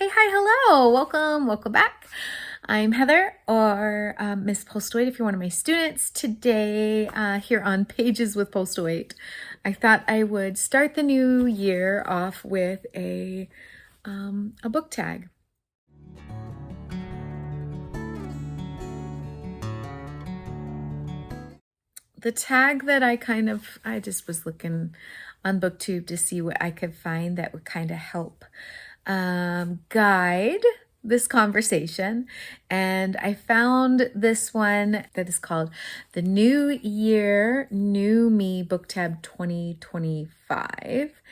Hey, hi, hello, welcome back. I'm Heather, or Miss Postlewaite if you're one of my students. Today, here on Pages with Postlewaite, I thought I would start the new year off with a book tag. The tag that I just was looking on BookTube to see what I could find that would kind of help guide this conversation, and I found this one that is called The New Year, New Me Book Tab 2025.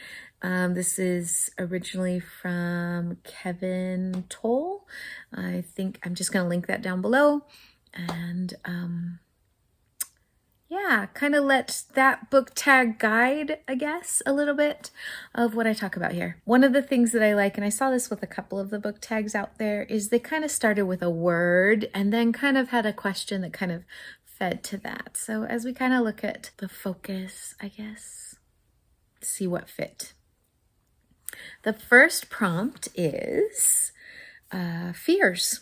This is originally from Kevin Toll. I think I'm just going to link that down below, and yeah, kind of let that book tag guide, I guess, a little bit of what I talk about here. One of the things that I like, and I saw this with a couple of the book tags out there, is they kind of started with a word and then kind of had a question that kind of fed to that. So as we kind of look at the focus, I guess, see what fit. The first prompt is fears.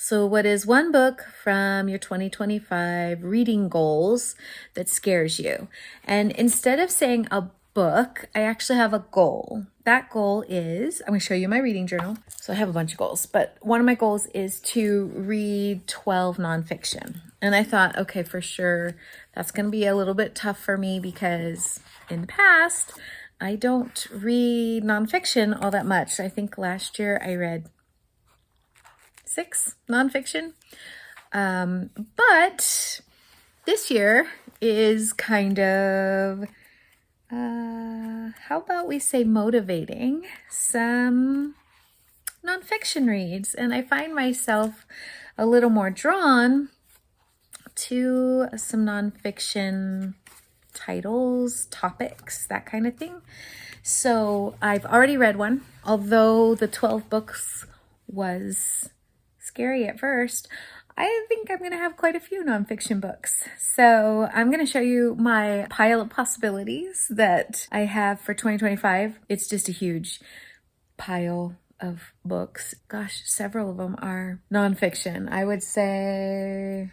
So what is one book from your 2025 reading goals that scares you? And instead of saying a book, I actually have a goal. That goal is, I'm going to show you my reading journal. So I have a bunch of goals, but one of my goals is to read 12 nonfiction. And I thought, okay, for sure, that's going to be a little bit tough for me because in the past, I don't read nonfiction all that much. I think last year I read 6 nonfiction. But this year is kind of, how about we say motivating some nonfiction reads. And I find myself a little more drawn to some nonfiction titles, topics, that kind of thing. So I've already read one, although the 12 books was scary at first. I think I'm going to have quite a few nonfiction books. So I'm going to show you my pile of possibilities that I have for 2025. It's just a huge pile of books. Gosh, several of them are nonfiction. I would say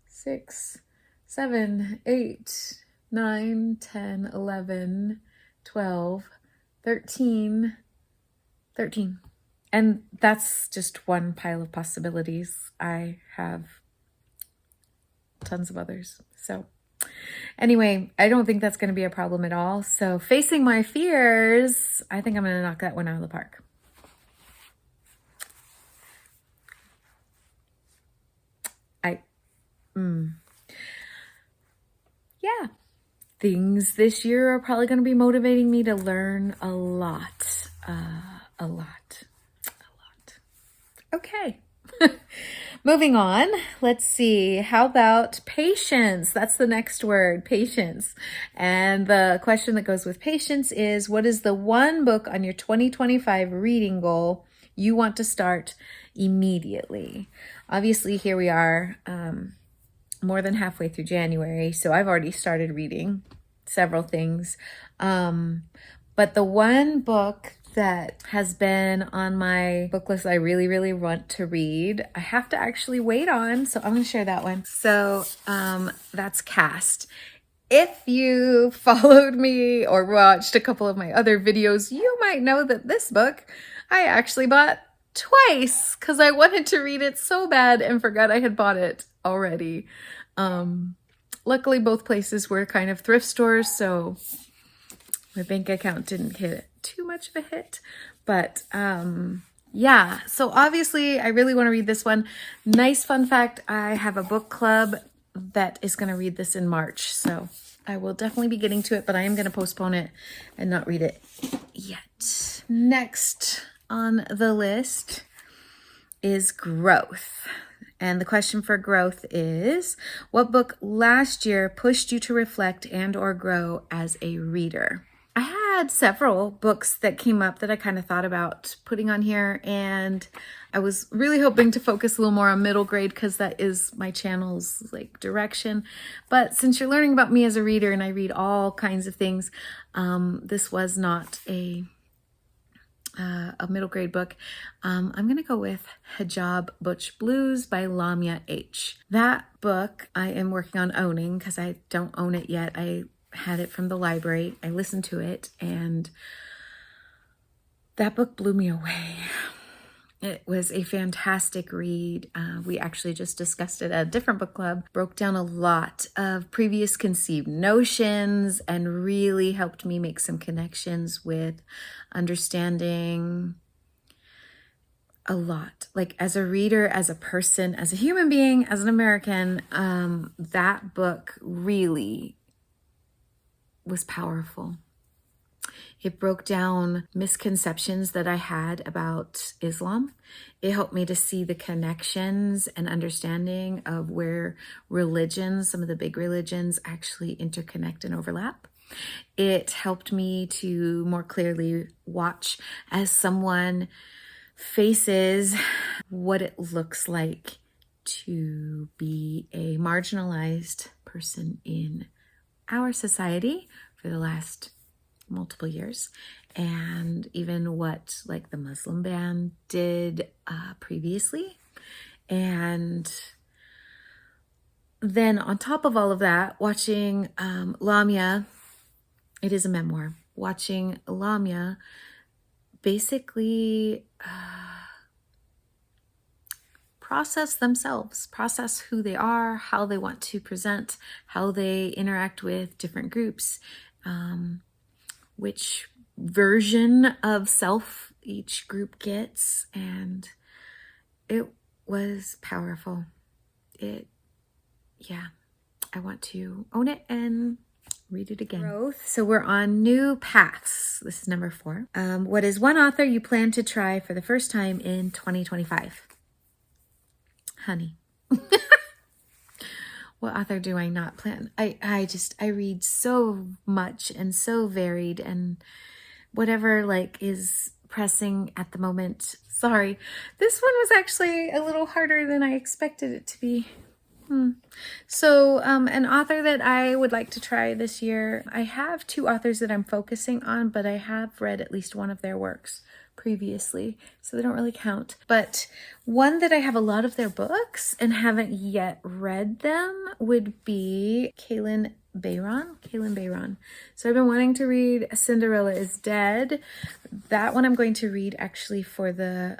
6, 7, 8, 9, 10, 11, 12, 13. And that's just one pile of possibilities. I have tons of others. So anyway, I don't think that's going to be a problem at all. So facing my fears, I think I'm going to knock that one out of the park. Yeah. Things this year are probably going to be motivating me to learn a lot. Okay. Moving on. Let's see. How about patience? That's the next word, patience. And the question that goes with patience is, what is the one book on your 2025 reading goal you want to start immediately? Obviously, here we are, more than halfway through January, so I've already started reading several things. But the one book that has been on my book list I really, really want to read, I have to actually wait on, so I'm going to share that one. So that's Caste. If you followed me or watched a couple of my other videos, you might know that this book I actually bought twice because I wanted to read it so bad and forgot I had bought it already. Luckily, both places were kind of thrift stores, so my bank account didn't hit too much of a hit. But yeah, so obviously I really want to read this one. Nice fun fact, I have a book club that is going to read this in March. So I will definitely be getting to it, but I am going to postpone it and not read it yet. Next on the list is growth. And the question for growth is, what book last year pushed you to reflect and or grow as a reader? I had several books that came up that I kind of thought about putting on here, and I was really hoping to focus a little more on middle grade because that is my channel's like direction. But since you're learning about me as a reader and I read all kinds of things, this was not a a middle grade book. I'm going to go with Hijab Butch Blues by Lamia H. That book I am working on owning because I don't own it yet. I had it from the library. I listened to it and that book blew me away. It was a fantastic read. We actually just discussed it at a different book club, broke down a lot of previous conceived notions and really helped me make some connections with understanding a lot. Like as a reader, as a person, as a human being, as an American, that book really was powerful. It broke down misconceptions that I had about Islam. It helped me to see the connections and understanding of where religions, some of the big religions, actually interconnect and overlap. It helped me to more clearly watch as someone faces what it looks like to be a marginalized person in our society for the last multiple years, and even what like the Muslim ban did previously. And then on top of all of that, watching Lamia, it is a memoir, watching Lamia basically process themselves, process who they are, how they want to present, how they interact with different groups, which version of self each group gets. And it was powerful. I want to own it and read it again. Growth. So we're on new paths. This is number 4. What is one author you plan to try for the first time in 2025? Honey. What author do I not plan? I read so much and so varied, and whatever like is pressing at the moment. Sorry, this one was actually a little harder than I expected it to be. So an author that I would like to try this year, I have 2 authors that I'm focusing on, but I have read at least one of their works previously, so they don't really count. But one that I have a lot of their books and haven't yet read them would be Kalynn Bayron. So I've been wanting to read Cinderella is Dead. That one I'm going to read actually for the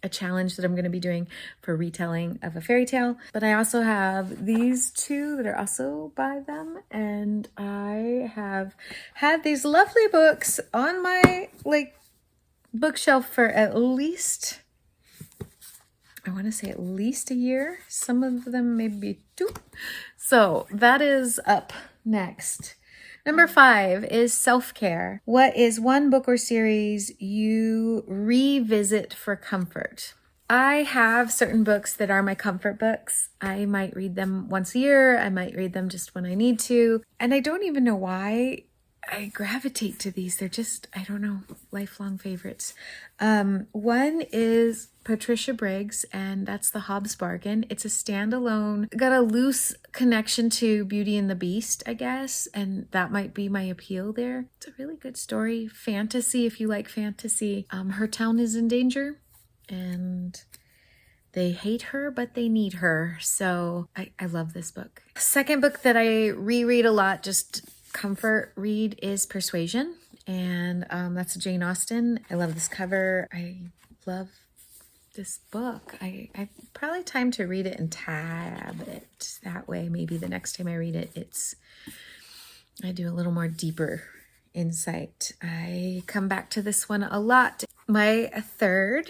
a challenge that I'm going to be doing for retelling of a fairy tale. But I also have these 2 that are also by them, and I have had these lovely books on my bookshelf for at least, I want to say at least a year. Some of them maybe 2. So that is up next. Number 5 is self-care. What is one book or series you revisit for comfort? I have certain books that are my comfort books. I might read them once a year. I might read them just when I need to. And I don't even know why I gravitate to these. They're just, I don't know, lifelong favorites. One is Patricia Briggs, and that's The Hobbs Bargain. It's a standalone, got a loose connection to Beauty and the Beast, I guess, and that might be my appeal there. It's a really good story. Fantasy, if you like fantasy. Her town is in danger, and they hate her, but they need her. So I love this book. Second book that I reread a lot, just comfort read, is Persuasion, and that's Jane Austen. I love this cover. I love this book. I probably time to read it and tab it. That way, maybe the next time I read it, I do a little more deeper insight. I come back to this one a lot. My third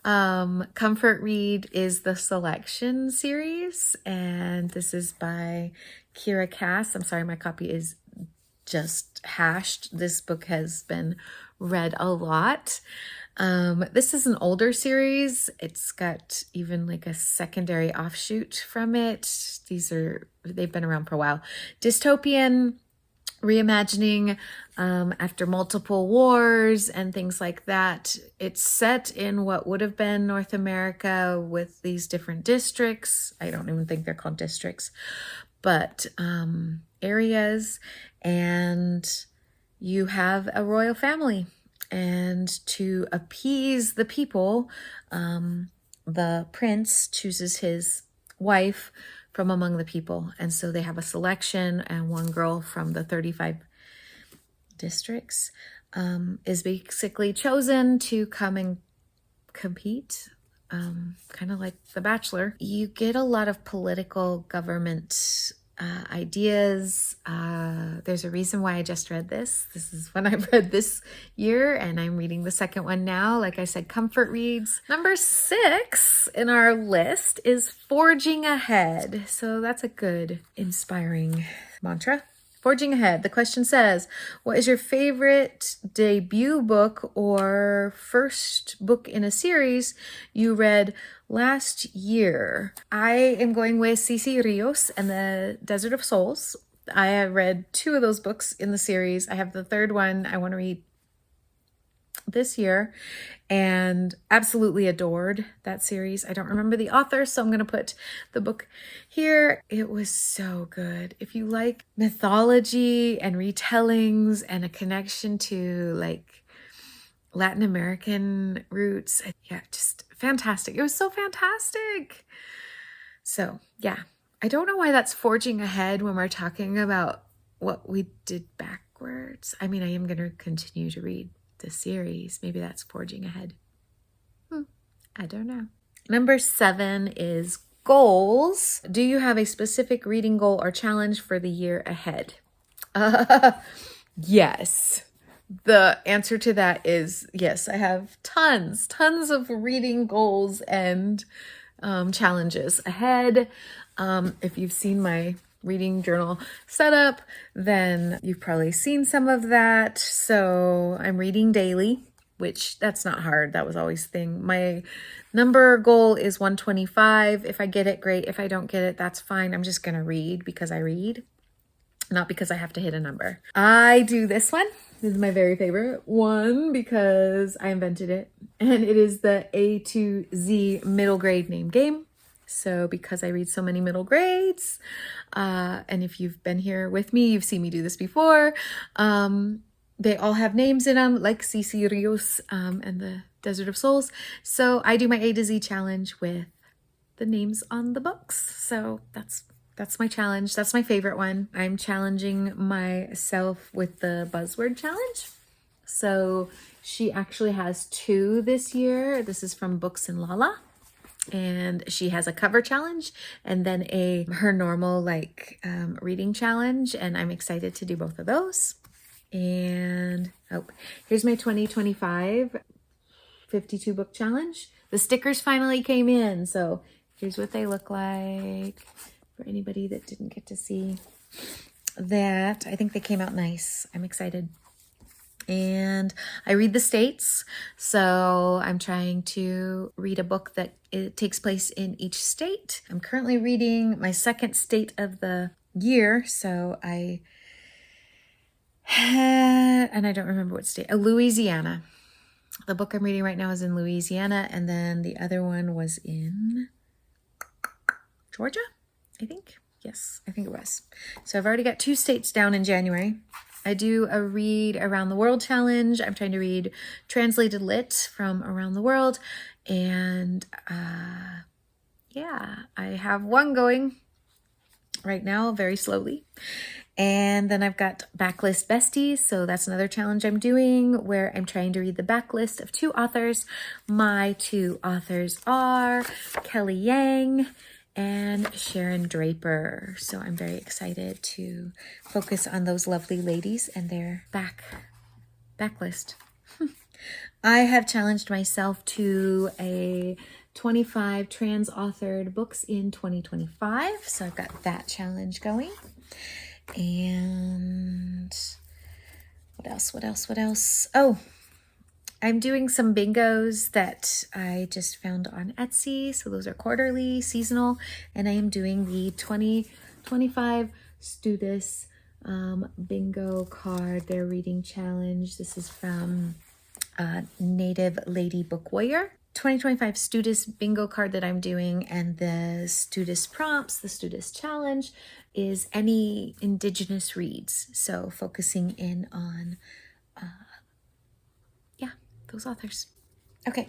comfort read is the Selection series, and this is by Kiera Cass. I'm sorry, my copy is just hashed. This book has been read a lot. This is an older series. It's got even like a secondary offshoot from it. They've been around for a while. Dystopian reimagining after multiple wars and things like that. It's set in what would have been North America with these different districts. I don't even think they're called districts, but areas. And you have a royal family. and to appease the people, the prince chooses his wife from among the people. And so they have a selection, and one girl from the 35 districts is basically chosen to come and compete, kind of like The Bachelor. You get a lot of political government ideas. There's a reason why I just read this. This is one I've read this year, and I'm reading the second one now. Like I said, comfort reads. Number 6 in our list is Forging Ahead. So that's a good, inspiring mantra. Forging Ahead. The question says, what is your favorite debut book or first book in a series you read last year? I am going with Cici Rios and the Desert of Souls. I have read 2 of those books in the series. I have the third one I want to read this year, and absolutely adored that series. I don't remember the author, so I'm going to put the book here. It was so good. If you like mythology and retellings and a connection to like Latin American roots, yeah, just fantastic. It was so fantastic. So yeah, I don't know why that's forging ahead when we're talking about what we did backwards. I mean, I am going to continue to read the series. Maybe that's forging ahead. I don't know. Number 7 is goals. Do you have a specific reading goal or challenge for the year ahead? Yes. The answer to that is yes. I have tons of reading goals and challenges ahead. If you've seen my reading journal setup, then you've probably seen some of that. So I'm reading daily, which that's not hard. That was always the thing. My number goal is 125. If I get it, great. If I don't get it, that's fine. I'm just going to read because I read, not because I have to hit a number. I do this one. This is my very favorite one because I invented it. And it is the A to Z middle grade name game. So because I read so many middle grades, and if you've been here with me, you've seen me do this before. They all have names in them, like Cici Rios and the Desert of Souls. So I do my A to Z challenge with the names on the books. So that's my challenge. That's my favorite one. I'm challenging myself with the buzzword challenge. So she actually has 2 this year. This is from Books and Lala. And she has a cover challenge and then her normal reading challenge. And I'm excited to do both of those. And here's my 2025 52 book challenge. The stickers finally came in. So here's what they look like for anybody that didn't get to see that. I think they came out nice. I'm excited. And I read the states. So I'm trying to read a book that it takes place in each state. I'm currently reading my second state of the year. So and I don't remember what state. Louisiana. The book I'm reading right now is in Louisiana. And then the other one was in Georgia, I think. Yes, I think it was. So I've already got 2 states down in January. I do a read around the world challenge. I'm trying to read translated lit from around the world. And yeah, I have one going right now very slowly. And then I've got Backlist Besties. So that's another challenge I'm doing where I'm trying to read the backlist of 2 authors. My 2 authors are Kelly Yang and Sharon Draper. So I'm very excited to focus on those lovely ladies and their backlist. I have challenged myself to a 25 trans authored books in 2025. So I've got that challenge going. And what else? Oh, I'm doing some bingos that I just found on Etsy. So those are quarterly, seasonal, and I am doing the 2025 Studis bingo card, their reading challenge. This is from Native Lady Book Warrior. 2025 Studis bingo card that I'm doing, and the Studis prompts, the Studis challenge, is any Indigenous reads. So focusing in on those authors. Okay.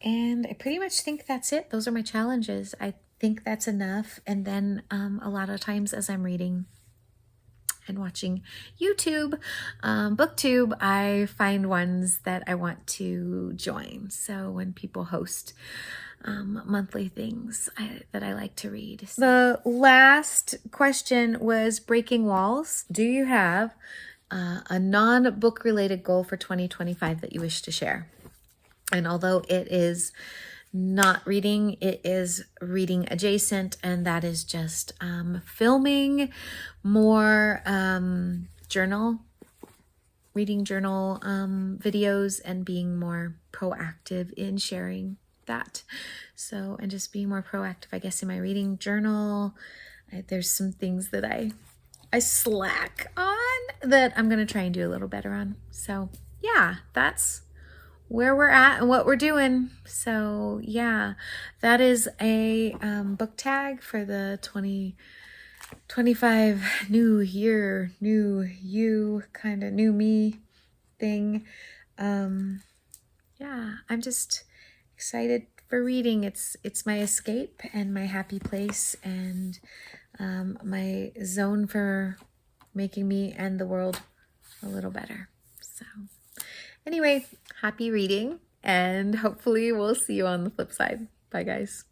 And I pretty much think that's it. Those are my challenges. I think that's enough. And then a lot of times as I'm reading and watching YouTube, BookTube, I find ones that I want to join. So when people host monthly things that I like to read. The last question was breaking walls. Do you have a non-book related goal for 2025 that you wish to share? And although it is not reading, it is reading adjacent, and that is just filming more reading journal videos and being more proactive in sharing that. So, and just being more proactive, I guess, in my reading journal. There's some things that I slack on that I'm going to try and do a little better on. So yeah, that's where we're at and what we're doing. So yeah, that is a book tag for the 2025 new year, new you, kind of new me thing. Yeah, I'm just excited for reading. It's my escape and my happy place, and my zone for making me and the world a little better. So anyway, happy reading, and hopefully we'll see you on the flip side. Bye, guys.